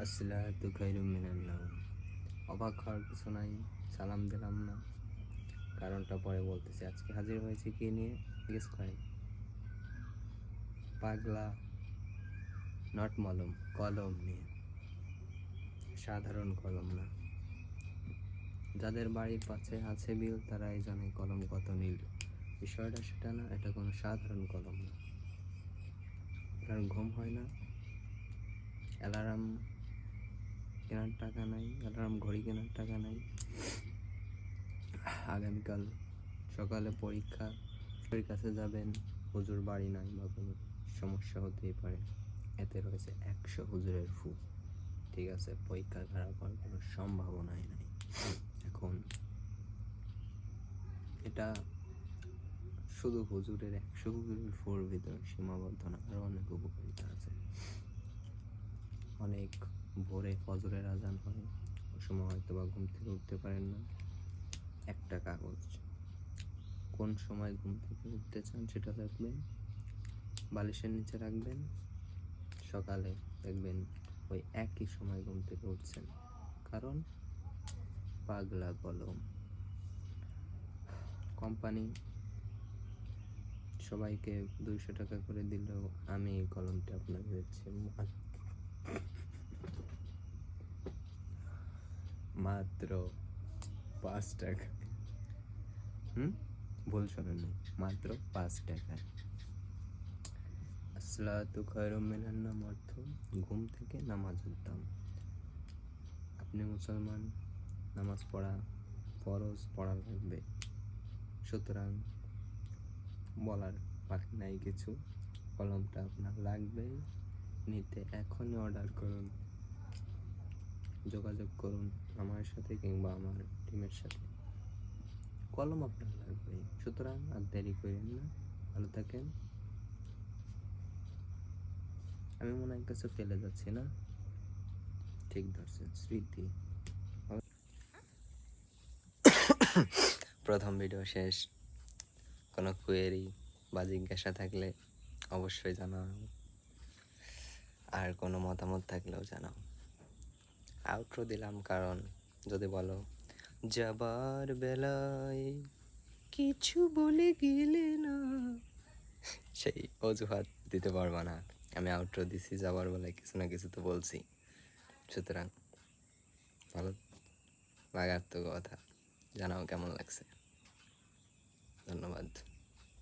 আসসালাতু খায়রুম মিনান নাওম। অবাক হওয়ার কিছু নাই, সালাম দিলাম না, কারণটা পরে বলতেছি। আজকে হাজির হয়েছে কি নিয়ে গেস করেন? পাগলা নট মলম, কলম নিয়ে। সাধারণ কলম না। যাদের বাড়ির পাশে আছে বিল তারাই জানে কলম কত নীল। বিষয়টা সেটা না, এটা কোনো সাধারণ কলম না। আপনার ঘুম হয় না, অ্যালার্ম কেনার টাকা নাই, অ্যালার্ম ঘড়ি কেনার টাকা নাই, আগামীকাল সকালে পরীক্ষা, কাছে যাবেন, হুজুর বাড়ি নাই বা কোনো সমস্যা হতেই পারে, এতে রয়েছে 100 হুজুরের ফু। ঠিক আছে, পরীক্ষা খারাপ হওয়ার কোনো সম্ভাবনাই নাই। এখন এটা শুধু হুজুরের 100 হুজুরের ফুর ভিতরে সীমাবদ্ধ না, আরও অনেক উপকারিতা আছে। অনেক ভোরে ফজরের আজান হয়, ওই সময় হয়তো বা ঘুম থেকে উঠতে পারেন না। একটা কাগজ, কোন সময় ঘুম থেকে উঠতে চান সেটা লিখবেন, বালিশের নিচে রাখবেন, সকালে দেখবেন ওই একই সময় ঘুম থেকে উঠছেন। কারণ পাগলা কলম। কোম্পানি সবাইকে 200 টাকা করে দিলেও আমি এই কলমটি আপনাকে দিচ্ছি মাত্র 5 টাকা। ভুল শোনেন নাই, মাত্র 5 টাকা। আসসালাতু খায়রুম মিনান নাওম অর্থ ঘুম থেকে নামাজের দাম। আপনি মুসলমান, নামাজ পড়া ফরজ, পড়া লাগবে, সুতরাং বলার বাকি নাই কিছু। কলমটা আপনার লাগবে, নিতে এখনই অর্ডার করুন, যোগাযোগ করুন আমার সাথে কিংবা আমার টিমের সাথে। কলম আপনার লাগবে, সুতরাং আর দেরি করেন না। ভালো থাকেন। আমি মনে হয় কিছু ফেলে যাচ্ছি না? ঠিক ধরছেন, স্মৃতি। প্রথম ভিডিও শেষ। কোনো কোয়েরি বা জিজ্ঞাসা থাকলে অবশ্যই জানাও, আর কোনো মতামত থাকলেও জানাও। আউটরো দিলাম কারণ যদি বলো যাবার বেলায় কিছু বলে গেলে না, সেই অজুহাত দিতে পারবা না। আমি আউটরো দিছি, যাবার বেলায় কিছু না কিছু তো বলছি, সুতরাং ভালো লাগার তো কথা। জানাও কেমন লাগছে। ধন্যবাদ।